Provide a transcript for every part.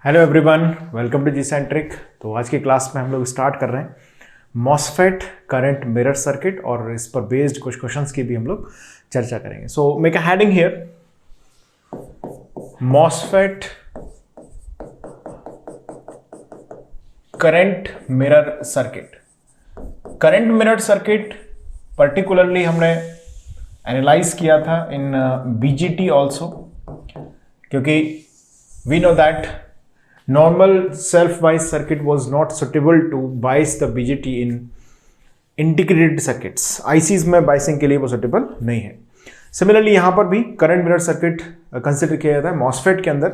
Hello everyone, welcome to G centric. तो आज की क्लास में हम लोग स्टार्ट कर रहे हैं मॉसफेट करंट मिरर सर्किट और इस पर बेस्ड कुछ क्वेश्चंस की भी हम लोग चर्चा करेंगे। So make a heading here, MOSFET current mirror circuit. Current mirror circuit particularly हमने एनालाइज किया था इन बीजीटी ऑल्सो, क्योंकि we know that normal self bias circuit was not suitable to bias the BJT in integrated circuits। ICs में biasing के लिए वो suitable नहीं है। सिमिलरली यहाँ पर भी करंट मिरर सर्किट कंसिडर किया जाता है मॉसफेट के अंदर।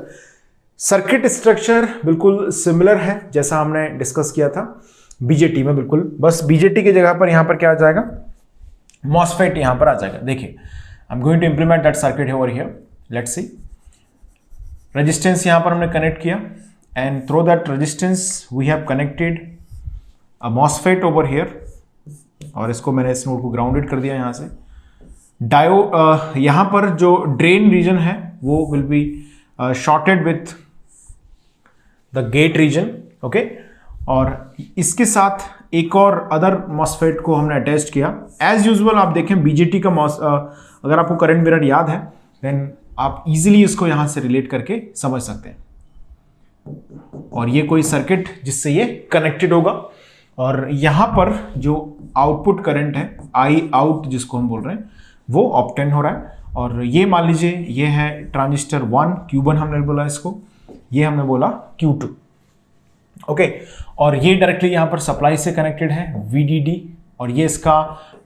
सर्किट स्ट्रक्चर बिल्कुल सिमिलर है जैसा हमने डिस्कस किया था बीजेटी में, बिल्कुल बस बीजेटी की जगह पर यहाँ पर क्या आ जाएगा, मॉसफेट यहाँ पर आ जाएगा। देखिए, I am going to implement that circuit over here. Let's see, resistance यहाँ पर हमने कनेक्ट किया and through that resistance we have connected a MOSFET over here, और इसको मैंने इस नोड को ग्राउंडेड कर दिया यहाँ से। डायोड यहाँ पर जो ड्रेन रीजन है वो will be shorted with the gate region, okay. और इसके साथ एक और अदर MOSFET को हमने अटैच किया। एज यूजुअल आप देखें बीजेटी का अगर आपको करंट मिरर याद है देन आप इजीली इसको यहाँ से रिलेट करके समझ सकते हैं। और ये कोई सर्किट जिससे ये कनेक्टेड होगा, और यहां पर जो आउटपुट करंट है आई आउट जिसको हम बोल रहे हैं वो ऑब्टेन हो रहा है। और ये मान लीजिए ये है ट्रांजिस्टर 1 Q1 हमने बोला इसको, ये हमने बोला Q2, ओके। और ये डायरेक्टली यहां पर सप्लाई से कनेक्टेड है VDD, और ये इसका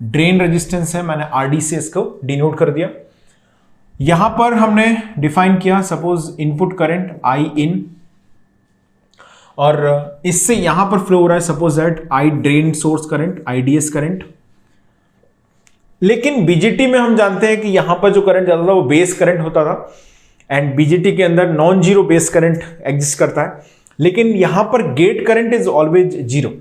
ड्रेन रेजिस्टेंस है, मैंने RD से इसको डिनोट कर दिया। यहां पर हमने डिफाइन किया suppose input current I in, और इससे यहां पर फ्लो हो रहा है suppose that I drain source current IDS current. लेकिन बीजेटी में हम जानते हैं कि यहां पर जो करंट जाता था वो बेस करंट होता था, एंड बीजेटी के अंदर non zero base current exist करता है। लेकिन यहां पर gate current is always zero,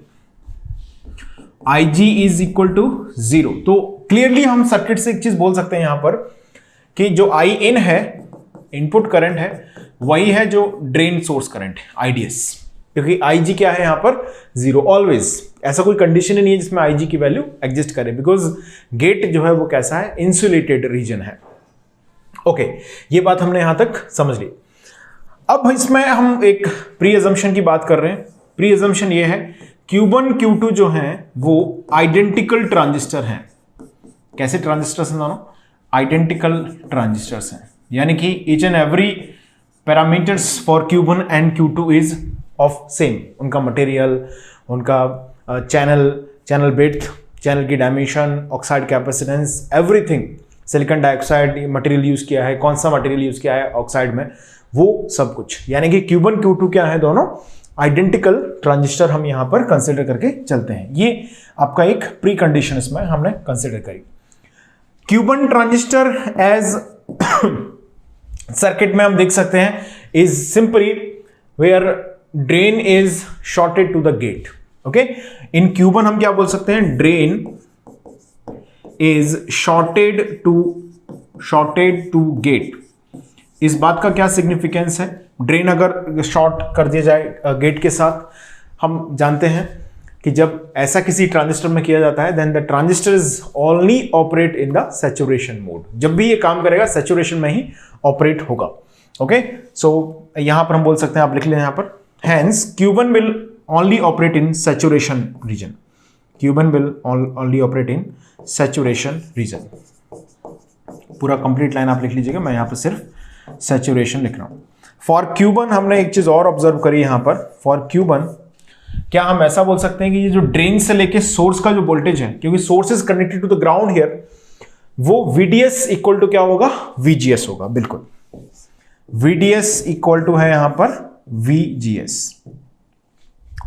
IG is equal to 0। तो क्लियरली हम सर्किट से एक चीज बोल सकते हैं यहां पर कि जो I in है, इनपुट करंट है, वही है जो ड्रेन सोर्स करंट है IDS, क्योंकि IG क्या है यहाँ पर 0 ऑलवेज। ऐसा कोई कंडीशन ही नहीं है जिसमें IG की वैल्यू एग्जिस्ट करे, बिकॉज गेट जो है वो कैसा है, इंसुलेटेड रीजन है, ओके। ये बात हमने यहां तक समझ ली। अब इसमें हम एक प्री अजम्पशन की बात कर रहे हैं। प्री अजम्पशन ये है Q1 Q2 जो है वो आइडेंटिकल ट्रांजिस्टर हैं। कैसे ट्रांजिस्टर्स हैं दोनों? आइडेंटिकल ट्रांजिस्टर्स हैं, यानी कि each and every parameters for Q1 and Q2 is of same. उनका मटेरियल, उनका चैनल विड्थ, चैनल की dimension, oxide capacitance, everything, silicon dioxide material use किया है, कौन सा मटेरियल यूज किया है ऑक्साइड में, वो सब कुछ। यानी कि Q1 Q2 क्या है, दोनों आइडेंटिकल ट्रांजिस्टर हम यहां पर कंसिडर करके चलते हैं। ये आपका एक प्री कंडीशन इसमें हमने कंसिडर करी। Q1 ट्रांजिस्टर एज सर्किट में हम देख सकते हैं is simply where drain is shorted to the gate, okay. In Q1 हम क्या बोल सकते हैं, drain is shorted to gate. इस बात का क्या सिग्निफिकेंस है? ड्रेन अगर शॉर्ट कर दिया जाए गेट के साथ, हम जानते हैं कि जब ऐसा किसी ट्रांजिस्टर में किया जाता है then the transistor is only operate in the saturation mode. जब भी ये काम करेगा सैचुरेशन में ही ऑपरेट होगा, ओके। सो यहां पर हम बोल सकते हैं, आप लिख लें यहां पर, hence Q1 will only operate in saturation region। Q1 will only operate in saturation region। पूरा कंप्लीट लाइन आप लिख लीजिएगा, मैं यहां पर सिर्फ saturation लिख रहा हूं। फॉर Q1 हमने एक चीज और ऑब्जर्व करी यहां पर। फॉर Q1 क्या हम ऐसा बोल सकते हैं कि ये जो ड्रेन से लेके सोर्स का जो वोल्टेज है, क्योंकि source is connected to the ground here, वो VDS इक्वल टू क्या होगा, VGS होगा। बिल्कुल, VDS इक्वल टू है यहां पर VGS,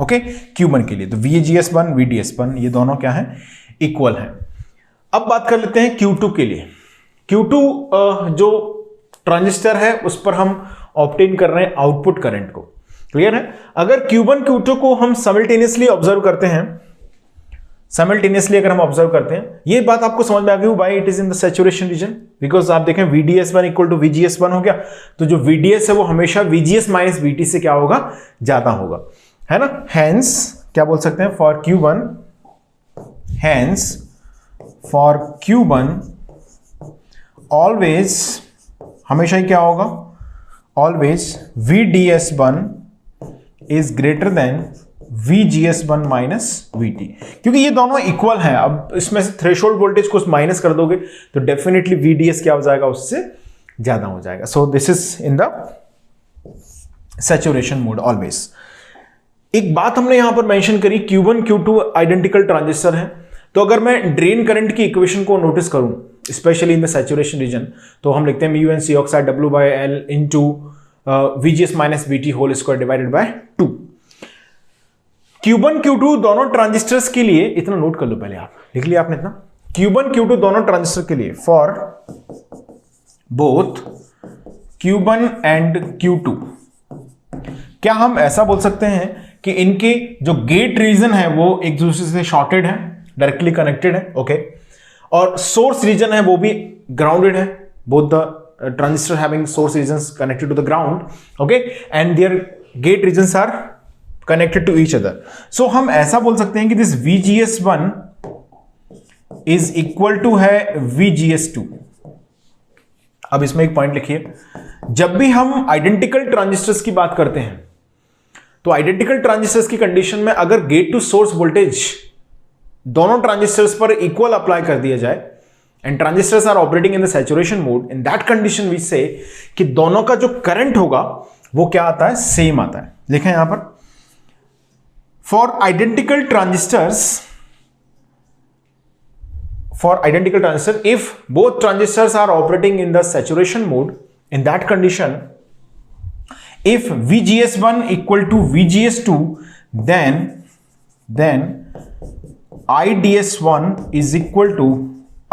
ओके। Q1 के लिए तो VGS1 VDS1 ये दोनों क्या है, इक्वल है। अब बात कर लेते हैं Q2 के लिए। Q2 जो ट्रांजिस्टर है उस पर हम ऑब्टेन कर रहे हैं आउटपुट करंट को, क्लियर है। अगर Q1 Q2 को हम साइमल्टेनियसली ऑब्जर्व करते हैं, अगर हम ऑब्जर्व करते हैं, ये बात आपको समझ में आ गई, why it is in the saturation reason. Because आप देखें VDS1 इक्वल टू VGS1 हो गया, तो जो VDS है वो हमेशा VGS माइनस VT से क्या होगा, ज्यादा होगा, है ना। हैंस क्या बोल सकते हैं, for Q1, hence for Q1 always, हमेशा ही क्या होगा, always VDS1 is greater then VGS1 minus VT, क्योंकि ये दोनों इक्वल हैं। अब इसमें से थ्रेशोल्ड वोल्टेज को माइनस कर दोगे तो डेफिनेटली VDS क्या हो जाएगा, उससे ज्यादा हो जाएगा। सो this is in the saturation mode always. एक बात हमने यहां पर मेंशन करी, Q1 Q2 आइडेंटिकल ट्रांजिस्टर है, तो अगर मैं ड्रेन करंट की इक्वेशन को नोटिस करूं specially in the saturation region, तो हम लिखते हैं mu C oxide W/L into VGS minus VT whole square divided by 2। Q1 Q2 दोनों ट्रांजिस्टर्स के लिए, इतना नोट कर लो पहले, आप लिख लिया आपने इतना, Q1 Q2 दोनों ट्रांजिस्टर के लिए, for both Q1 and Q2, क्या हम ऐसा बोल सकते हैं कि इनके जो गेट रीजन है वो एक दूसरे से शॉर्टेड है, डायरेक्टली कनेक्टेड है, ओके, और सोर्स रीजन है वो भी ग्राउंडेड है, both the transistor having source regions connected to the ground, okay, and their gate regions are connected to each other. So हम ऐसा बोल सकते हैं कि this VGS1 is equal to है VGS2। अब इसमें एक पॉइंट लिखिए, जब भी हम आइडेंटिकल ट्रांजिस्टर्स की बात करते हैं तो आइडेंटिकल ट्रांजिस्टर्स की कंडीशन में अगर गेट टू सोर्स वोल्टेज दोनों ट्रांजिस्टर्स पर इक्वल अप्लाई कर दिया जाए and transistors are operating in the saturation mode, in that condition we say कि दोनों का जो करंट होगा वो क्या आता है, सेम आता है। लिखें यहां पर, for identical transistors, if both transistors are operating in the saturation mode, in that condition, if VGS1 equal to VGS2, then IDS1 is equal to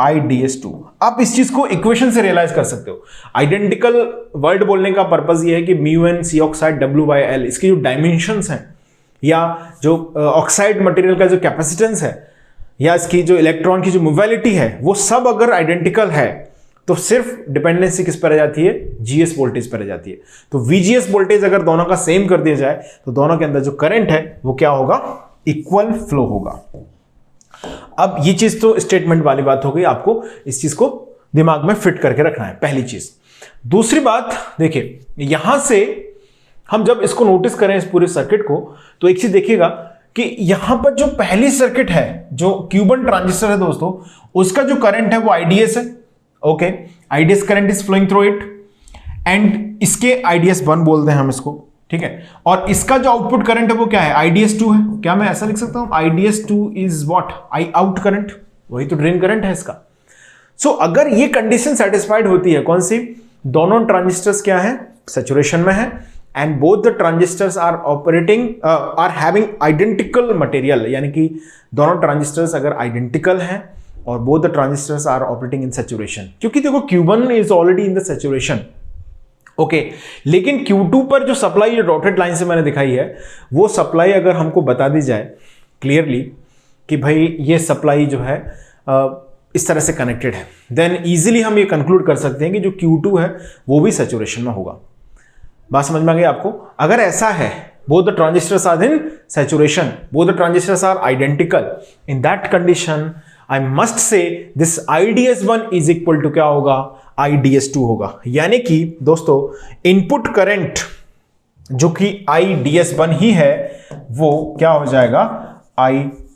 IDS2। आप इस चीज को इक्वेशन से रियलाइज कर सकते हो। आइडेंटिकल वर्ड बोलने का पर्पज ये है कि म्यू सी ऑक्साइड W/L, इसकी जो डायमेंशंस हैं या जो ऑक्साइड मटेरियल का जो कैपेसिटेंस है या इसकी जो इलेक्ट्रॉन की जो मोबिलिटी है, वो सब अगर आइडेंटिकल है तो सिर्फ डिपेंडेंसी किस पर आ जाती है, GS वोल्टेज पर आ जाती है। तो VGS वोल्टेज अगर दोनों का सेम कर दिया जाए तो दोनों के अंदर जो करंट है वो क्या होगा, इक्वल फ्लो होगा। अब ये चीज तो स्टेटमेंट वाली बात हो गई, आपको इस चीज को दिमाग में फिट करके रखना है, पहली चीज। दूसरी बात देखिए, यहां से हम जब इसको नोटिस करें इस पूरे सर्किट को, तो एक चीज देखिएगा कि यहां पर जो पहली सर्किट है, जो Q1 ट्रांजिस्टर है दोस्तों, उसका जो करंट है वो IDS है, okay, IDS current is flowing through it, and इसके IDS1 बोलते हैं हम इसको, ठीक है, और इसका जो आउटपुट करंट है वो क्या है, IDS2 है। क्या मैं ऐसा लिख सकता हूं, IDS2 is what, I out current, वही तो ड्रेन करंट है इसका। सो अगर ये कंडीशन सेटिस्फाइड होती है, कौन सी, दोनों ट्रांजिस्टर्स क्या है, सैचुरेशन में है, and both the transistors are operating are having identical material, यानी कि दोनों ट्रांजिस्टर्स अगर आइडेंटिकल हैं और both the transistors are operating in saturation, क्योंकि देखो Q1 is already in the saturation, okay, लेकिन Q2 पर जो सप्लाई जो डॉटेड लाइन से मैंने दिखाई है, वो सप्लाई अगर हमको बता दी जाए क्लियरली कि भाई ये सप्लाई जो है इस तरह से कनेक्टेड है, देन इजीली हम ये कंक्लूड कर सकते हैं कि जो Q2 है वो भी सैचुरेशन में होगा। बात समझ में आ गई आपको? अगर ऐसा है, both the transistors are in saturation, both the transistors are identical, in that condition I must say this IDS1 is equal to क्या होगा, IDS2 होगा। यानी कि दोस्तों इनपुट करंट जो कि IDS1 ही है वो क्या हो जाएगा, I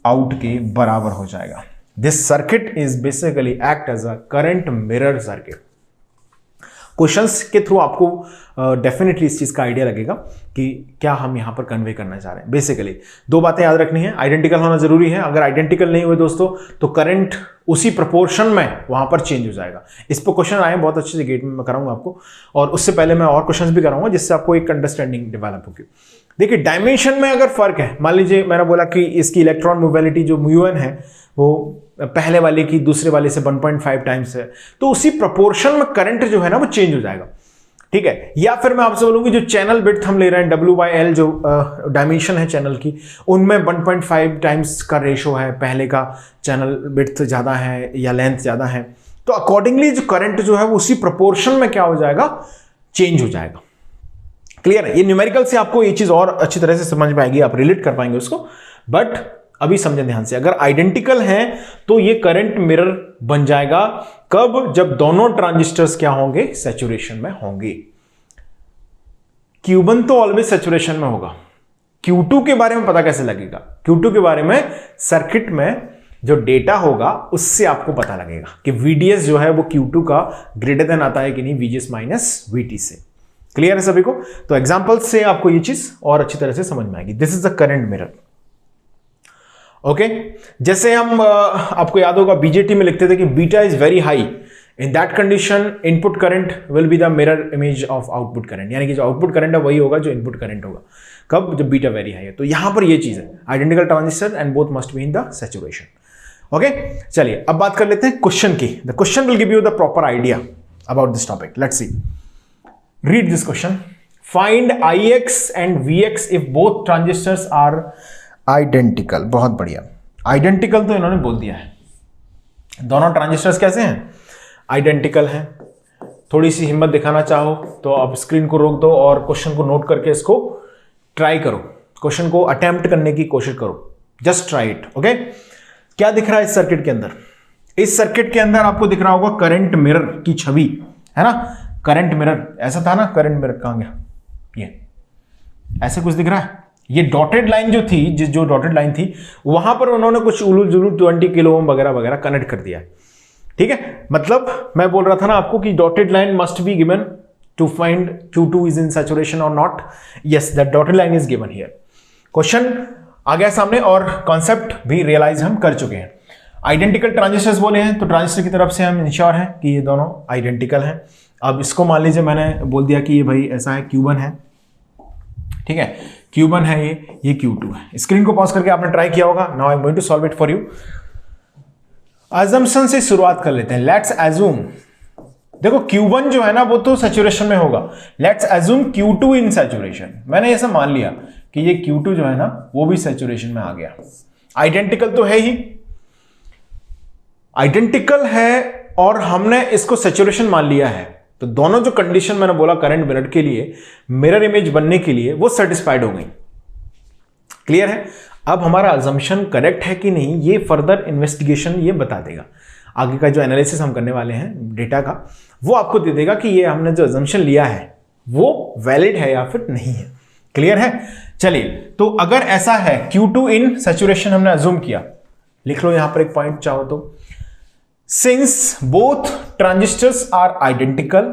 out के बराबर हो जाएगा। This circuit is basically act as a current mirror circuit। Questions के थ्रू आपको डेफिनेटली इस चीज का आइडिया लगेगा कि क्या हम यहां पर कन्वे करना चाह रहे हैं। बेसिकली दो बातें याद रखनी है, आइडेंटिकल होना जरूरी है, अगर आइडेंटिकल नहीं हुए दोस्तों तो करंट उसी प्रोपोर्शन में वहां पर चेंज हो जाएगा। इस पर क्वेश्चन आए बहुत अच्छे से गेट में मैं कराऊंगा आपको, और उससे पहले मैं और क्वेश्चंस भी कराऊंगा जिससे आपको एक अंडरस्टैंडिंग डेवलप होगी। देखिए डायमेंशन में अगर फर्क है, मान लीजिए मैंने बोला कि इसकी इलेक्ट्रॉन मोबिलिटी जो म्यूएन है वो पहले वाले की दूसरे वाले से 1.5 टाइम्स है, तो उसी प्रोपोर्शन में करंट जो है ना वो चेंज हो जाएगा, ठीक है। या फिर मैं आपसे बोलूंगी जो चैनल बिड्थ हम ले रहे हैं W/L जो डायमेंशन है चैनल की, उनमें 1.5 टाइम्स का रेशो है, पहले का चैनल बिड्थ ज्यादा है या लेंथ ज्यादा है, तो अकॉर्डिंगली जो करंट जो है वो उसी प्रोपोर्शन में क्या हो जाएगा, चेंज हो जाएगा। क्लियर है? ये न्यूमेरिकल से आपको ये चीज और अच्छी तरह से समझ में आएगी, आप रिलेट कर पाएंगे उसको। बट अभी समझें ध्यान से, अगर आइडेंटिकल हैं तो ये करंट मिरर बन जाएगा कब, जब दोनों ट्रांजिस्टर्स क्या होंगे, सैचुरेशन में होंगे। Q1 तो ऑलवेज सैचुरेशन में होगा। Q2 के बारे में पता कैसे लगेगा? Q2 के बारे में सर्किट में जो डेटा होगा उससे आपको पता लगेगा कि VDS जो है वो Q2 का ग्रेटर देन आता है कि नहीं VGS माइनस VT से। क्लियर है सभी को? तो एग्जांपल से आपको ये चीज और अच्छी तरह से समझ में आएगी। This is the current mirror. Okay, जैसे हम आपको याद होगा बीजेटी में लिखते थे कि beta is very high, in that condition input current will be the mirror image of output current, यानी कि जो आउटपुट करंट है वही होगा जो इनपुट करंट होगा। कब? जब बीटा वेरी हाई है। तो यहां पर ये चीज है, identical transistor and both must be in the saturation. Okay, चलिए अब बात कर लेते हैं क्वेश्चन की। The question will give you the proper idea about this topic. Let's see, read this question. Find Ix and Vx if both transistors are identical. बहुत बढ़िया, identical तो इन्होंने बोल दिया है। दोनों ट्रांजिस्टर्स कैसे हैं? आइडेंटिकल हैं। थोड़ी सी हिम्मत दिखाना चाहो तो आप स्क्रीन को रोक दो और क्वेश्चन को नोट करके इसको ट्राई करो, क्वेश्चन को अटेम्प्ट करने की कोशिश करो। Just try it. ओके, क्या दिख रहा है इस सर्किट के अंदर? इस सर्किट के अंदर आपको दिख रहा होगा करंट मिरर की छवि, है ना? करंट मिरर ऐसा था ना, करंट मिरर कहां गया? ये ऐसे कुछ दिख रहा है। ये डॉटेड लाइन जो थी, जो डॉटेड लाइन थी वहां पर उन्होंने कुछ उलूल जुलूल 20 किलो ओम वगैरह वगैरह कनेक्ट कर दिया। ठीक है, मतलब मैं बोल रहा था ना आपको कि dotted line must be given to find Q2 is in saturation और not. Yes, that dotted line is given here. Question आ गया सामने और कॉन्सेप्ट भी रियलाइज हम कर चुके हैं। आइडेंटिकल ट्रांजिस्टर्स बोले हैं तो ट्रांजिस्टर की तरफ से हम इंश्योर हैं कि ये दोनों आइडेंटिकल हैं। अब इसको मान लीजिए मैंने बोल दिया कि ये भाई ऐसा है, Q1 है, ठीक है, Q1 है, ये Q2 है। स्क्रीन को पॉज करके आपने ट्राई किया होगा। Now I am going to solve it for you. Assumption से शुरुआत कर लेते हैं। लेट्स एज्यूम, देखो Q1 जो है ना वो तो सैचुरेशन में होगा। Let's assume Q2 in saturation. मैंने ऐसा मान लिया कि ये Q2 जो है ना वो भी सैचुरेशन में आ गया। आइडेंटिकल तो है ही, आइडेंटिकल है और हमने इसको सैचुरेशन मान लिया है। तो दोनों जो कंडीशन मैंने बोला करंट मिरर के लिए, मिरर इमेज बनने के लिए, वो सेटिस्फाइड हो गई। क्लियर है? अब हमारा अजम्पशन करेक्ट है कि नहीं ये फर्दर इन्वेस्टिगेशन ये बता देगा। आगे का जो एनालिसिस हम करने वाले हैं डेटा का, वो आपको दे देगा कि ये हमने जो अजम्पशन लिया है वो वैलिड है या फिर नहीं है। क्लियर है? चलिए, तो अगर ऐसा है Q2 इन सैचुरेशन हमने अज्यूम किया, लिख लो यहां पर एक पॉइंट चाहो तो। Since both transistors are identical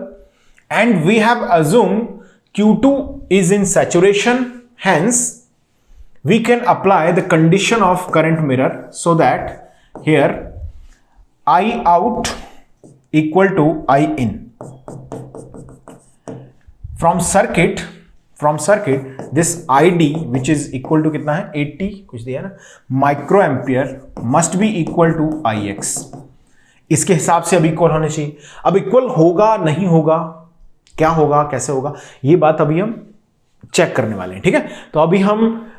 and we have assumed Q2 is in saturation, hence we can apply the condition of current mirror so that here I out equal to I in. From circuit this ID which is equal to कितना है 80 कुछ दिया ना microampere must be equal to Ix. इसके हिसाब से अब equal होने चाहिए। अब इक्वल होगा नहीं होगा, क्या होगा कैसे होगा, ये बात अभी हम चेक करने वाले हैं। ठीक है, तो अभी हम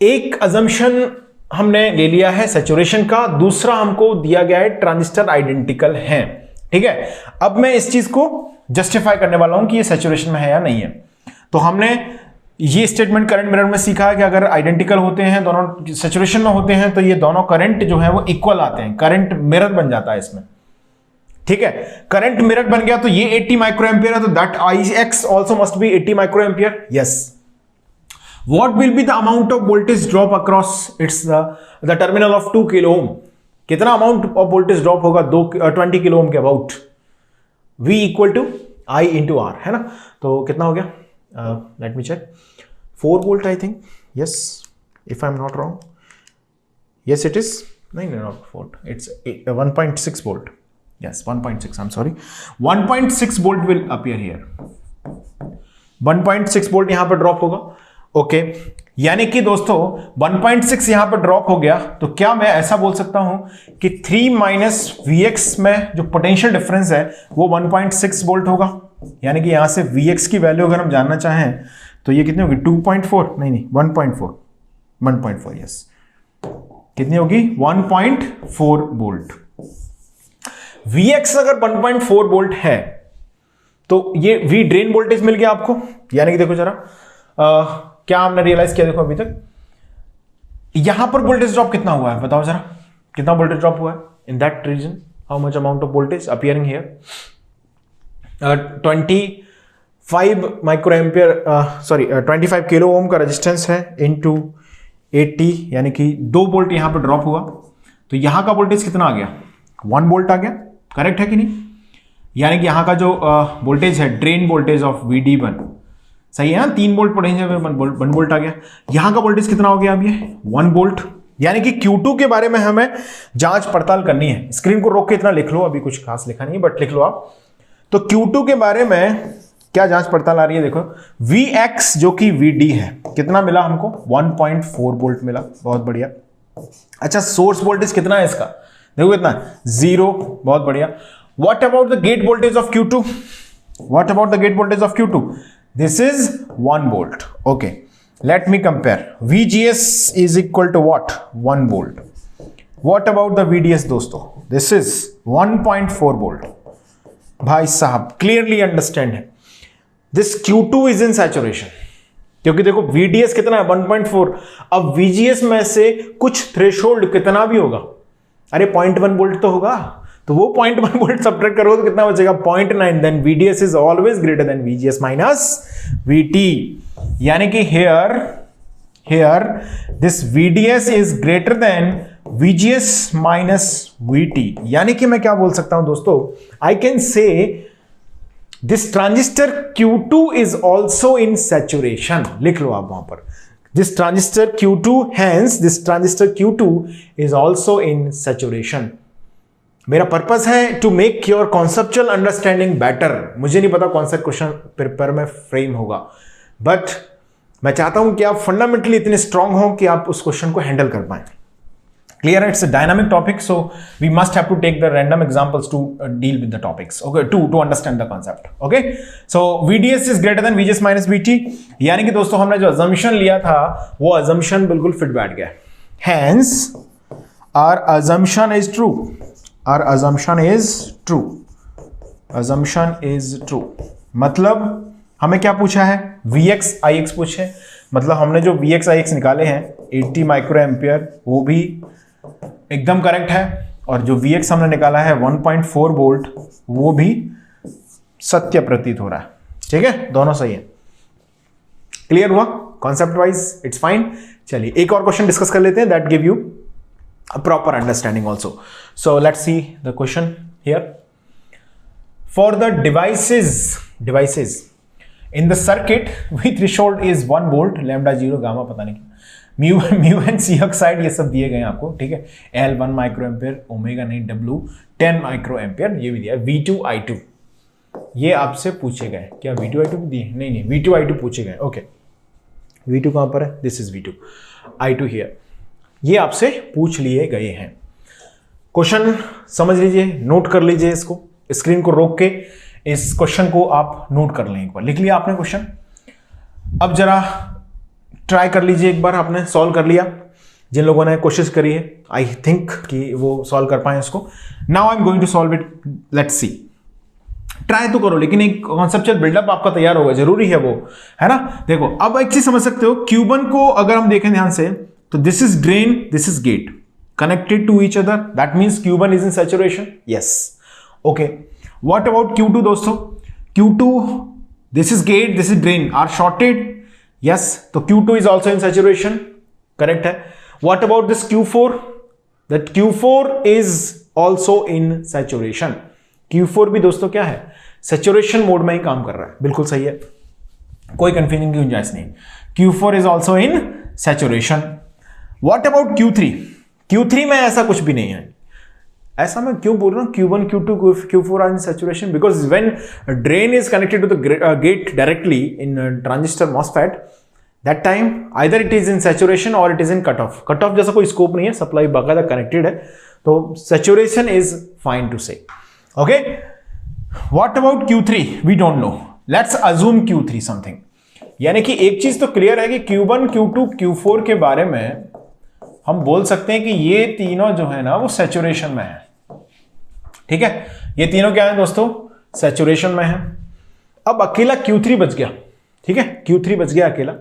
एक अजम्पशन हमने ले लिया है सैचुरेशन का, दूसरा हमको दिया गया है ट्रांजिस्टर आइडेंटिकल हैं। ठीक है, अब मैं इस चीज को जस्टिफाई करने वाला हूं कि ये सैचुरेशन में है या नहीं है। तो हमने ये स्टेटमेंट करंट मिरर में सीखा है कि अगर आइडेंटिकल होते हैं, दोनों सैचुरेशन में होते हैं, तो ये दोनों करंट जो है वो इक्वल आते हैं, करंट मिरर बन जाता है इसमें। ठीक है, करंट मिरर बन गया तो ये 80 माइक्रोएम्पियर है, तो that Ix also must be 80 microampere. Yes, what will be the amount of voltage drop across its the terminal of 2 kilo ohm. कितना अमाउंट ऑफ वोल्टेज ड्रॉप होगा 20 किलो ओम के about. V equal to I into R, है ना? तो कितना हो गया? Let me check. 4 volt, I think. Yes, if I'm not wrong. Yes, it is. No, not 4. It's 1.6 volt. Yes, 1.6. I'm sorry. 1.6 volt will appear here. 1.6 volt यहाँ पर drop होगा। Okay, यानी कि दोस्तों 1.6 यहाँ पर ड्रॉप हो गया, तो क्या मैं ऐसा बोल सकता हूं कि 3 माइनस Vx में जो पोटेंशियल डिफरेंस है वो 1.6 वोल्ट होगा। यानी कि यहां से Vx की वैल्यू अगर हम जानना चाहें तो ये कितनी होगी? 2.4 नहीं 1.4 यस, कितनी होगी? 1.4 वोल्ट। Vx अगर 1.4 वोल्ट है तो ये V ड्रेन वोल्टेज मिल गया आपको, यानी कि देखो जरा क्या हमने रियलाइज किया, देखो अभी तक यहां पर वोल्टेज ड्रॉप कितना हुआ है, बताओ जरा कितना वोल्टेज ड्रॉप हुआ है in that region, how much amount of voltage appearing here, 25 micro ampere, sorry 25 kilo ohm का रेजिस्टेंस है इनटू 80, यानी कि 2 वोल्ट यहां पर ड्रॉप हुआ, तो यहां का वोल्टेज कितना आ गया, 1 वोल्ट आ गया, करेक्ट है कि नहीं, यानी कि यहां का जो वोल्टेज है ड्रेन वोल्टेज ऑफ VD1 सही है ना, 3 वोल्ट पढ़ेंगे 1 वोल्ट आ गया, यहां का वोल्टेज कितना हो गया अब ये 1 वोल्ट, यानी कि Q2 के बारे में हमें जांच पड़ताल करनी है। स्क्रीन को रोक के इतना लिख लो, अभी कुछ खास लिखा नहीं बट लिख लो आप। तो Q2 के बारे में क्या जांच पड़ताल आ रही है, देखो Vx जो कि VD है कितना मिला हमको 1.4 वोल्ट मिला, बहुत बढ़िया। अच्छा सोर्स वोल्टेज कितना है इसका, देखो कितना 0, बहुत बढ़िया। What about the gate voltage of Q2, what about the gate voltage of Q2, this is 1 volt, okay. Let me compare. VGS is equal to what? 1 volt. What about the VDS दोस्तों? This is 1.4 volt. भाई साहब clearly understand है. This Q2 is in saturation. क्योंकि देखो VDS कितना है 1.4, अब VGS में से कुछ थ्रेशोल्ड कितना भी होगा, अरे 0.1 वोल्ट तो होगा, तो वो 0.1 वोल्ट सब्ट्रैक्ट करो तो कितना बचेगा 0.9, then VDS is always greater than VGS minus VT, यानी कि here this VDS is greater than VGS minus VT, यानी कि मैं क्या बोल सकता हूं दोस्तों, I can say this transistor Q2 is also in saturation, लिख लो आप वहां पर, this transistor Q2, hence this transistor Q2 is also in saturation। मेरा पर्पस है to make your conceptual understanding better, मुझे नहीं पता कौन सा क्वेश्चन पेपर में फ्रेम होगा, बट मैं चाहता हूं कि आप फंडामेंटली इतने स्ट्रांग हो कि आप उस क्वेश्चन को हैंडल कर पाए। Clear, it's a dynamic topic, so we must have to take the random examples to deal with the topics, okay, to understand the concept, okay. So VDS is greater than VGS minus VT, यानी कि दोस्तों हमने जो assumption लिया था वो assumption बिल्कुल fit बैठ गया, hence our assumption is true, our assumption is true, assumption is true। मतलब हमें क्या पूछा है, Vx Ix पूछे, मतलब हमने जो Vx Ix निकाले हैं 80 माइक्रो एम्पियर वो भी एकदम करेक्ट है, और जो Vx हमने निकाला है 1.4 वोल्ट वो भी सत्य प्रतीत हो रहा है, ठीक है, दोनों सही है। क्लियर हुआ कॉन्सेप्ट वाइज, इट्स फाइन। चलिए एक और क्वेश्चन डिस्कस कर लेते हैं, that give you a proper understanding also. So let's see the question here. For the devices in the circuit, V threshold is 1 volt, lambda 0, gamma पता नहीं क्या, mu and C oxide ये सब दिए गए हैं आपको, ठीक है, L 1 माइक्रो एम्पियर, ओमेगा नहीं, W 10 माइक्रो एम्पियर ये भी दिया है, V2 I2 ये आपसे पूछे गए, क्या V2 I2 दिए, नहीं V2 I2 पूछे गए, ओके। V2 कहां पर है, this is V2, I2 here, ये आपसे पूछ लिए गए हैं। क्वेश्चन समझ लीजिए, नोट कर लीजिए इसको, स्क्रीन को रोक के इस क्वेश्चन को आप नोट कर लें, एक बार लिख लिया आपने क्वेश्चन, अब जरा ट्राई कर लीजिए, एक बार आपने सॉल्व कर लिया, जिन लोगों ने कोशिश करी है आई थिंक कि वो सॉल्व कर पाए इसको। Now I am going to solve it, let's see, try तो करो, लेकिन एक कॉन्सेप्चुअल बिल्डअप आपका तैयार होगा, जरूरी है वो, है ना। देखो अब एक चीज समझ सकते हो, Q1 को अगर हम देखें ध्यान से, तो this is drain, this is gate connected to each other, that means Q1 is in saturation, yes, okay। What about Q2 दोस्तों, Q2 this is gate, this is drain are shorted, yes, तो Q2 is also in saturation, correct है। What about this Q4, that Q4 is also in saturation, Q4 भी दोस्तों क्या है, saturation mode में ही काम कर रहा है, बिल्कुल सही है, कोई कंफ्यूजन की गुंजाइश नहीं, Q4 is also in saturation। What about Q3? Q3 में ऐसा कुछ भी नहीं है, ऐसा मैं क्यों बोल रहा हूँ, Q1, Q2, Q4 are in saturation because when drain is connected to the gate directly in transistor MOSFET, that time either it is in saturation or it is in cutoff। cutoff जैसा कोई scope नहीं है, supply बाकायदा connected है, तो saturation is fine to say, okay। What about Q3? We don't know, let's assume Q3 something, यानी कि एक चीज तो क्लियर है कि Q1, Q2, Q4 के बारे में हम बोल सकते हैं कि ये तीनों जो है ना वो सैचुरेशन में है, ठीक है, ये तीनों क्या है दोस्तों, सैचुरेशन में है। अब अकेला Q3 बच गया, ठीक है, Q3 बच गया अकेला।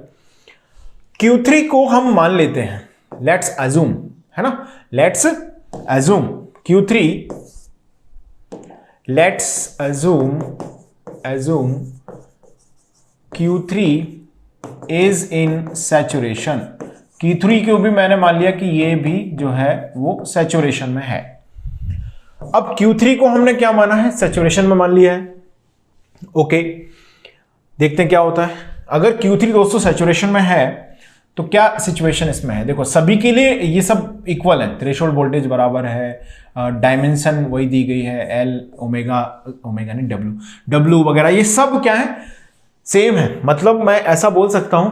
Q3 को हम मान लेते हैं, लेट्स अज्यूम, है ना, let's assume Q3, let's assume Q3 is in saturation. Q3 को भी मैंने मान लिया कि ये भी जो है वो सैचुरेशन में है। अब Q3 को हमने क्या माना है, सैचुरेशन में मान लिया है। ओके, देखते हैं क्या होता है। अगर Q3 दोस्तों सैचुरेशन में है तो क्या सिचुएशन इसमें है, देखो सभी के लिए ये सब इक्वल है, थ्रेशोल्ड वोल्टेज बराबर है, डायमेंशन वही दी गई है, एल ओमेगा नहीं डब्ल्यू वगैरह ये सब क्या है, सेम है। मतलब मैं ऐसा बोल सकता हूं,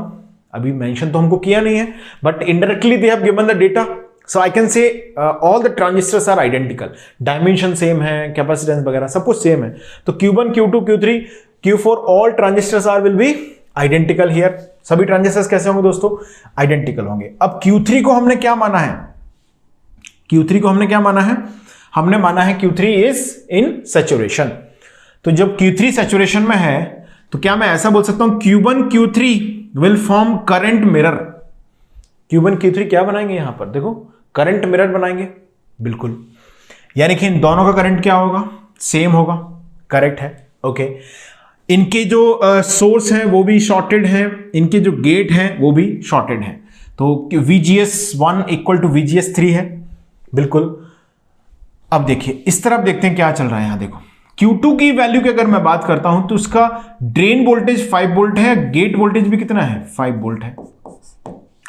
अभी मेंशन तो हमको किया नहीं है, but indirectly they have given the data, so I can say all the transistors are identical, dimension same है, कैपेसिटेंस वगैरह सब कुछ सेम है। तो Q1 Q2 Q3 Q4 all transistors are will be identical here. सभी transistors कैसे होंगे दोस्तों, आइडेंटिकल होंगे। अब Q3 को हमने क्या माना है, Q3 को हमने क्या माना है, हमने माना है Q3 इज इन सैचुरेशन। तो जब Q3 सैचुरेशन में है तो क्या मैं ऐसा बोल सकता हूं Q1 Q3 will form current mirror. Q1 Q3 क्या बनाएंगे यहां पर, देखो करंट मिरर बनाएंगे, बिल्कुल, यानी कि इन दोनों का करंट क्या होगा, सेम होगा, करेक्ट है। ओके, इनके जो सोर्स हैं वो भी शॉर्टेड हैं, इनके जो गेट हैं वो भी शॉर्टेड हैं, तो VGS1 इक्वल टू VGS3 है, बिल्कुल। अब देखिए इस तरफ देखते हैं क्या चल रहा है, यहां देखो Q2 की वैल्यू की अगर मैं बात करता हूं तो उसका ड्रेन वोल्टेज 5 वोल्ट है, गेट वोल्टेज भी कितना है, 5 वोल्ट है,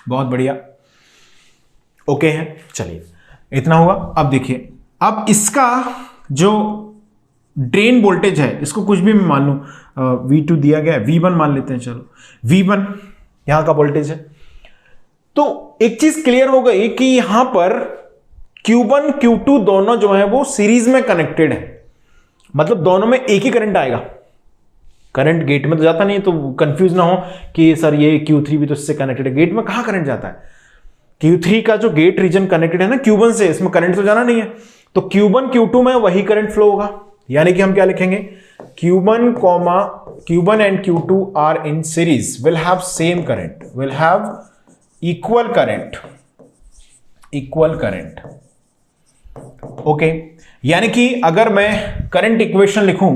बहुत बढ़िया, ओके है। चलिए इतना हुआ। अब देखिए, अब इसका जो ड्रेन वोल्टेज है इसको कुछ भी मैं मान लूं, V2 दिया गया है, V1 मान लेते हैं, चलो V1 यहां का वोल्टेज है। तो एक चीज क्लियर हो गई कि यहां पर Q1 Q2 दोनों जो है वो सीरीज में कनेक्टेड है, मतलब दोनों में एक ही करंट आएगा, करंट गेट में तो जाता नहीं है, तो कंफ्यूज ना हो कि सर ये Q3 भी तो इससे कनेक्टेड है, गेट में कहां करंट जाता है, Q3 का जो गेट रीजन कनेक्टेड है ना Q1 से, इसमें करंट तो जाना नहीं है, तो Q1 Q2 में वही करंट फ्लो होगा, यानी कि हम क्या लिखेंगे, Q1 and Q2 are in series will have same current, will have equal current, okay. यानी कि अगर मैं करंट इक्वेशन लिखूं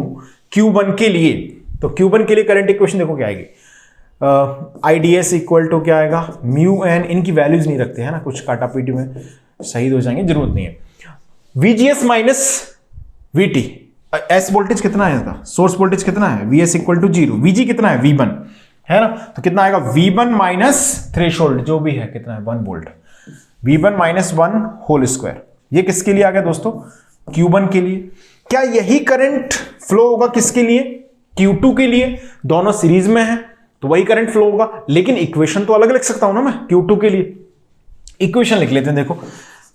Q1 के लिए, तो Q1 के लिए करंट इक्वेशन देखो क्या आएगी, IDS इक्वल टू क्या आएगा, म्यू एन, इनकी वैल्यूज नहीं रखते हैं ना, कुछ काटा पीटी में शहीद हो जाएंगे, जरूरत नहीं है। VGS minus VT, S voltage कितना है इसका, सोर्स वोल्टेज कितना है, VS इक्वल टू 0, VG कितना है, V1 है ना, तो कितना आएगा, V1 माइनस थ्रेशोल्ड जो भी है कितना है, 1 volt, V1 minus 1 whole square. ये किसके लिए आ गया दोस्तों, Q1 के लिए। क्या यही करंट फ्लो होगा किसके लिए, Q2 के लिए, दोनों सीरीज में है तो वही करंट फ्लो होगा, लेकिन इक्वेशन तो अलग लिख सकता हूं ना मैं Q2 के लिए। इक्वेशन लिख लेते हैं, देखो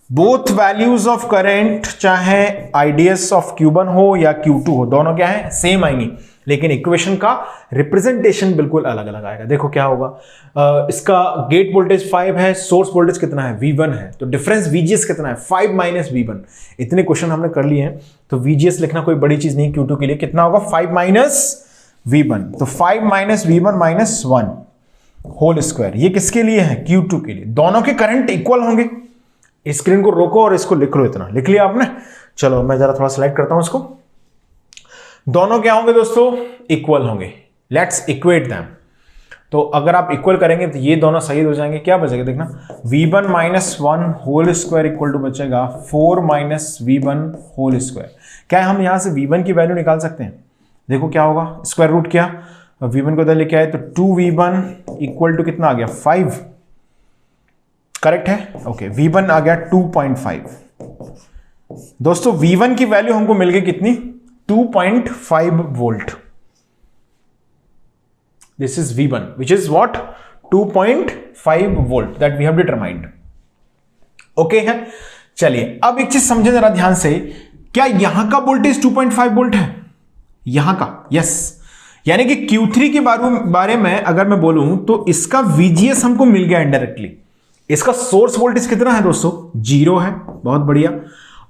बोथ वैल्यूज ऑफ करंट, चाहे IDS ऑफ Q1 हो या Q2 हो, दोनों क्या है, सेम आएंगी, लेकिन इक्वेशन का रिप्रेजेंटेशन बिल्कुल अलग अलग आएगा। देखो क्या होगा, इसका गेट वोल्टेज 5 है, सोर्स वोल्टेज कितना है, V1 है, तो डिफरेंस VGS कितना है, 5 माइनस V1। इतने क्वेश्चन हमने कर लिए हैं, तो VGS लिखना कोई बड़ी चीज नहीं Q2 के लिए, कितना होगा, 5 माइनस V1, तो 5 minus V1 minus 1 whole square. ये किसके लिए है, Q2 के लिए। दोनों के करंट इक्वल होंगे। स्क्रीन को रोको और इसको लिख लो, इतना लिख लिया आपने। चलो मैं जरा थोड़ा स्लाइड करता हूं इसको। दोनों क्या होंगे दोस्तों, इक्वल होंगे। Let's equate them. तो अगर आप इक्वल करेंगे तो ये दोनों सही हो जाएंगे। क्या बचेगा देखना, V1 minus 1 whole square equal to बचेगा 4 माइनस V1 होल स्क्वायर। क्या हम यहां से V1 की वैल्यू निकाल सकते हैं, देखो क्या होगा, स्क्वायर रूट किया, V1 को उधर लेके आए तो 2V1 इक्वल टू कितना आ गया, 5, करेक्ट है, ओके। V1 आ गया 2.5। दोस्तों V1 की वैल्यू हमको मिल गई कितनी, 2.5 volt. This is V1, which is what, 2.5 volt that we have determined. Okay है। चलिए अब एक चीज समझे जरा ध्यान से, क्या यहां का वोल्टेज 2.5 वोल्ट है, यहां का, यस। यानी कि Q3 के बारे में अगर मैं बोलूं तो इसका VGS हमको मिल गया इनडायरेक्टली। इसका सोर्स वोल्टेज कितना है दोस्तों, 0 है, बहुत बढ़िया।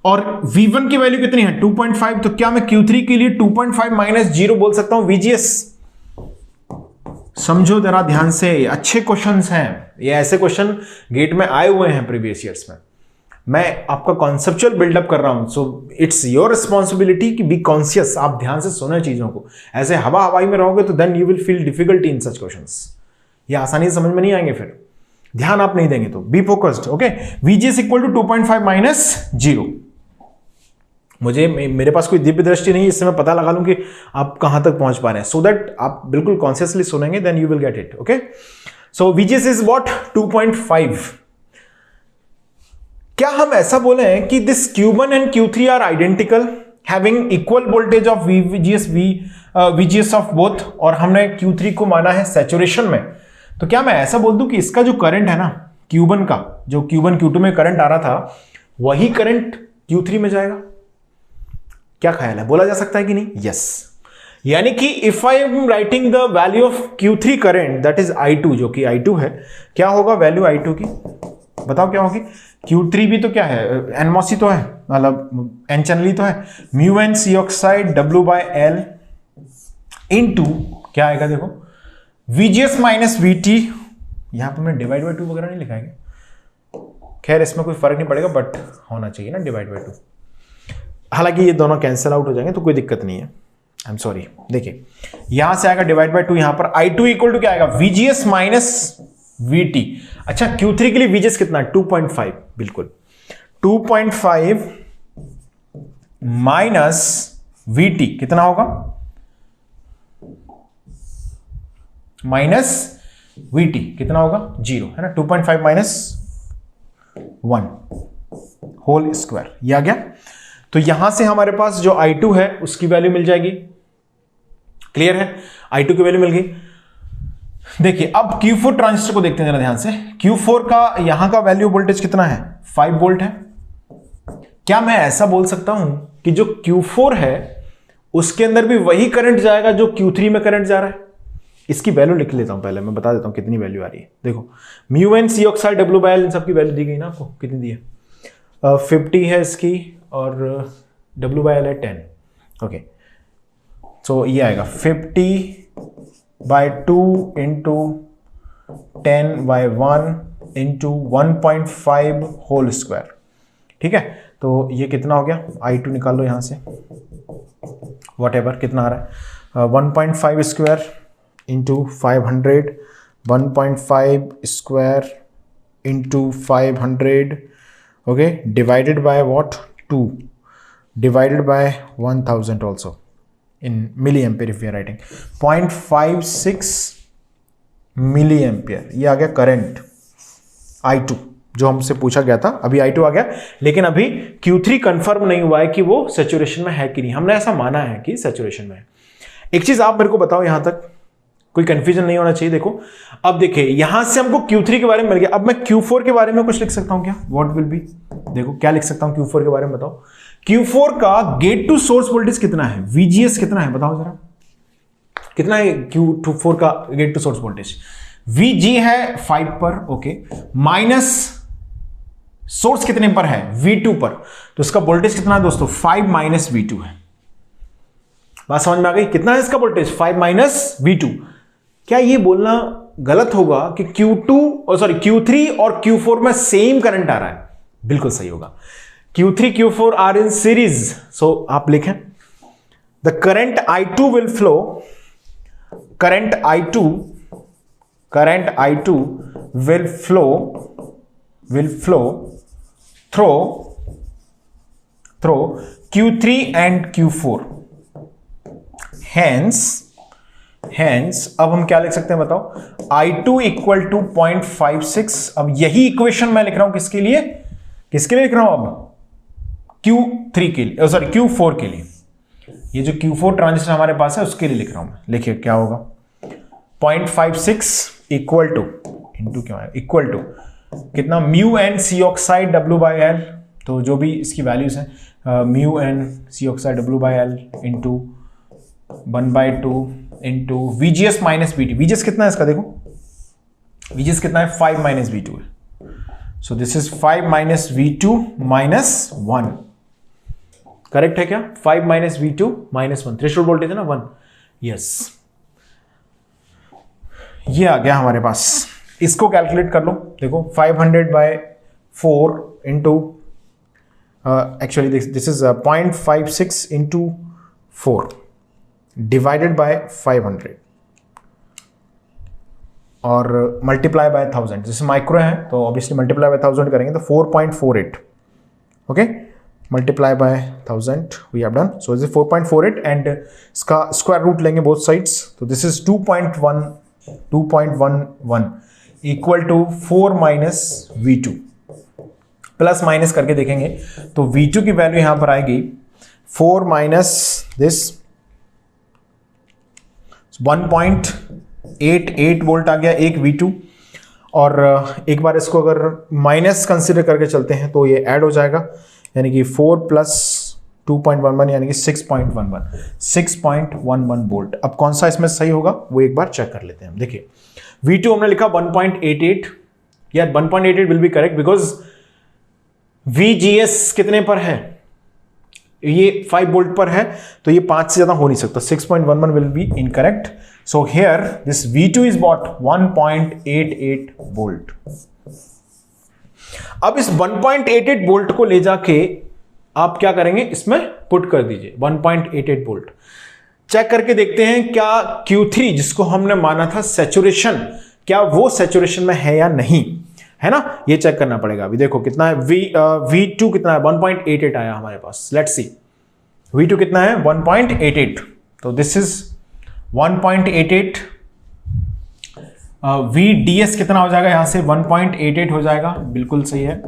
और V1 की वैल्यू कितनी है 2.5, तो क्या मैं Q3 के लिए 2.5 माइनस 0 बोल सकता हूं VGS? समझो जरा ध्यान से, अच्छे क्वेश्चंस हैं ये, ऐसे क्वेश्चन गेट में आए हुए हैं प्रीवियस ईयर्स में। मैं आपका कॉन्सेप्चुअल बिल्डअप कर रहा हूं, सो इट्स योर रिस्पॉन्सिबिलिटी कि बी कॉन्शियस, आप ध्यान से सुने चीजों को। ऐसे हवा हवाई में रहोगे तो then you will feel difficulty in such questions, ये आसानी से समझ में नहीं आएंगे, फिर ध्यान आप नहीं देंगे तो। Be focused, okay. VGS equal to 2.5 minus 0। मेरे पास कोई दिव्य दृष्टि नहीं, इससे मैं पता लगा लूं कि आप कहां तक पहुंच पा रहे हैं, सो दैट आप बिल्कुल कॉन्शियसली सुनेंगे, then you will get it, okay. So VGS is what 2.5। क्या हम ऐसा बोले हैं कि this Q1 and Q3 are identical having equal voltage of VGS of both, और हमने Q3 को माना है सैचुरेशन में, तो क्या मैं ऐसा बोल दूं कि इसका जो करंट है ना Q1 का, जो Q1 Q2 में करंट आ रहा था वही करंट Q3 में जाएगा? क्या ख्याल है, बोला जा सकता है कि नहीं? यस। यानी कि if I am writing the value of Q3 current that is I2, जो कि I2 है, क्या होगा वैल्यू I2 की? बताओ क्या होगी? Q3 भी तो क्या है, NMOS तो है, मतलब N चैनल तो है, mu N C oxide W/L into क्या आएगा देखो VGS माइनस VT। यहां पर मैं डिवाइड बाय 2 वगैरह नहीं लिखा है, खैर इसमें कोई फर्क नहीं पड़ेगा, बट होना चाहिए ना डिवाइड बाय 2। हालांकि ये दोनों कैंसिल आउट हो जाएंगे तो कोई दिक्कत नहीं है, आई एम सॉरी। देखिए यहां से आएगा डिवाइड बाय 2, यहां पर I2 इक्वल टू क्या आएगा VGS माइनस VT। अच्छा Q3 के लिए VGS कितना है 2.5, बिल्कुल 2.5 माइनस VT कितना होगा, माइनस VT कितना होगा 0, है ना। 2.5 माइनस 1 होल स्क्वायर, ये आ गया। तो यहां से हमारे पास जो I2 है उसकी वैल्यू मिल जाएगी, क्लियर है, I2 की वैल्यू मिल गई। देखिए अब Q4 ट्रांजिस्टर को देखते हैं जरा ध्यान से। Q4 का यहां का वैल्यू वोल्टेज कितना है 5 वोल्ट है। क्या मैं ऐसा बोल सकता हूं कि जो Q4 है उसके अंदर भी वही करंट जाएगा जो Q3 में करंट जा रहा है? इसकी वैल्यू लिख लेता हूं, पहले मैं बता देता हूं कितनी वैल्यू आ रही है। देखो mu N C oxide W/L, इन सब की वैल्यू दी गई ना आपको, कितनी दी है 50 है इसकी, और W/L है 10, ओके। सो ये आएगा 50/2 इंटू 10/1 इंटू 1.5 होल स्क्वायर, ठीक है। तो ये कितना हो गया, I2 निकाल लो यहां से, वट एवर कितना आ रहा है 1.5 square into 500, 1.5 square into 500, okay, divided by what 2, divided by 1000 also in milliampere if we are writing 0.56 milliampere। ये आ गया करंट I2 जो हमसे पूछा गया था, अभी I2 आ गया, लेकिन अभी Q3 कंफर्म नहीं हुआ है कि वो सैचुरेशन में है कि नहीं। हमने ऐसा माना है कि सैचुरेशन में है। एक चीज आप मेरे को बताओ, यहां तक कोई कंफ्यूजन नहीं होना चाहिए। देखो अब देखिए यहां से हमको Q3 के बारे में मिल गया, अब मैं Q4 के बारे में कुछ लिख सकता हूं क्या, व्हाट विल बी, देखो क्या लिख सकता हूं Q4 के बारे में, बताओ। Q4 का गेट टू सोर्स वोल्टेज कितना है, VGS कितना है, बताओ जरा कितना है Q4 का gate to source voltage. VG है 5 पर, ओके, माइनस सोर्स कितने पर है V2 पर, तो इसका वोल्टेज कितना है दोस्तों 5 माइनस V2 है। बात समझ में आ गई, कितना है इसका वोल्टेज 5 माइनस V2। क्या ये बोलना गलत होगा कि Q3 और Q4 में सेम करंट आ रहा है? बिल्कुल सही होगा, Q3 Q4 are in series. सो आप लिखें the current I2 will flow, current I2 will flow through Q3 and Q4। Hence अब हम क्या लिख सकते हैं बताओ, I2 इक्वल टू 0.56। अब यही इक्वेशन मैं लिख रहा हूं किसके लिए लिख रहा हूं, अब Q3 के लिए, सॉरी Q4 के लिए। ये जो Q4 ट्रांजिस्टर हमारे पास है उसके लिए लिख रहा हूं मैं। लिखिए क्या होगा 0.56 इक्वल टू इंटू क्या है, इक्वल टू कितना mu N C oxide W/L, तो जो भी इसकी वैल्यूज हैं mu N C oxide W/L into 1/2 into VGS minus VT। VGS कितना है इसका, देखो VGS कितना है 5 माइनस V2 है। सो this is 5 minus V2 minus 1 correct है क्या? 5 minus V2 minus 1, threshold voltage है ना 1। यस, ये आ गया हमारे पास। इसको कैलकुलेट कर लो। देखो 500/4 into actually this is 0.56 into 4 divided by 500 और मल्टीप्लाई बाय 1000। जैसे माइक्रो है तो ऑब्वियसली मल्टीप्लाई बाय 1000 करेंगे तो 4.48। Okay, multiply by 1000 we have done. So this is 4.48 and इसका स्क्वायर रूट लेंगे बोथ साइड्स, तो this is 2.11 equal to 4 minus V2। Plus minus करके देखेंगे तो V2 की वैल्यू यहां पर आएगी 4 माइनस दिस 1.88 वोल्ट आ गया एक V2। और एक बार इसको अगर माइनस कंसिडर करके चलते हैं तो ये ऐड हो जाएगा, यानी कि 4 प्लस 2.11 यानी कि 6.11 वोल्ट। अब कौन सा इसमें सही होगा वो एक बार चेक कर लेते हैं। देखिए V2 हमने लिखा 1.88, या 1.88 will be correct because VGS कितने पर है, ये 5 वोल्ट पर है, तो ये 5 से ज्यादा हो नहीं सकता। 6.11 will be incorrect. So here this V2 is what 1.88 volt. अब इस 1.88 वोल्ट को ले जाके आप क्या करेंगे, इसमें पुट कर दीजिए 1.88 वोल्ट। चेक करके देखते हैं क्या Q3 जिसको हमने माना था सैचुरेशन, क्या वो सैचुरेशन में है या नहीं, है ना, ये चेक करना पड़ेगा। अभी देखो कितना है V2 कितना है 1.88 आया हमारे पास। लेट्स सी V2 कितना है 1.88, तो दिस इज 1.88। VDS कितना हो जाएगा यहां से 1.88 हो जाएगा, बिल्कुल सही है।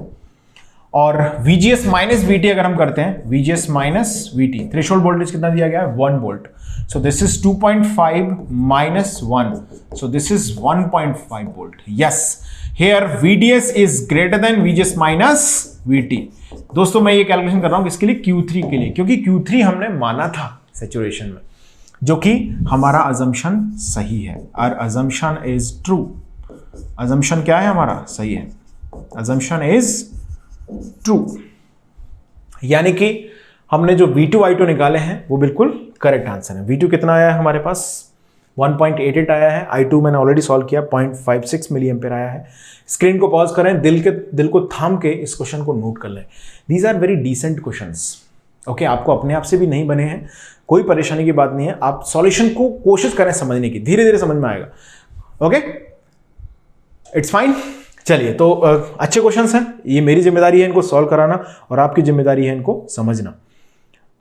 और VGS माइनस VT अगर हम करते हैं, VGS minus VT, threshold voltage कितना दिया गया है 1 volt. So this is 2.5 minus 1, so this is 1.5 volt. Yes, here VDS is greater than VGS minus VT। दोस्तों मैं ये कैलकुलेशन कर रहा हूं किसके लिए, Q3 के लिए, क्योंकि Q3 हमने माना था सैचुरेशन में, जो कि हमारा अजम्पशन सही है। और अजम्पशन इज ट्रू। अजम्पशन क्या है हमारा, सही है। अजम्पशन इज ट्रू, यानी कि हमने जो V2 I2 निकाले हैं वो बिल्कुल करेक्ट आंसर है। V2 कितना आया है हमारे पास 1.88 आया है। I2 मैंने ऑलरेडी सॉल्व किया 0.56 मिली एम्पेयर आया है। स्क्रीन को पॉज करें, दिल को थाम के इस क्वेश्चन को नोट कर लें। These are very decent questions. Okay, आपको अपने आप से भी नहीं बने हैं, कोई परेशानी की बात नहीं है। आप सॉल्यूशन को कोशिश करें समझने की, धीरे धीरे समझ में आएगा। Okay, it's fine. चलिए, तो अच्छे क्वेश्चंस हैं, ये मेरी जिम्मेदारी है इनको सॉल्व कराना और आपकी जिम्मेदारी है इनको समझना।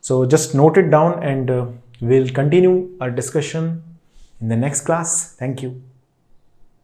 So just note it down and we'll continue our discussion in the next class. Thank you.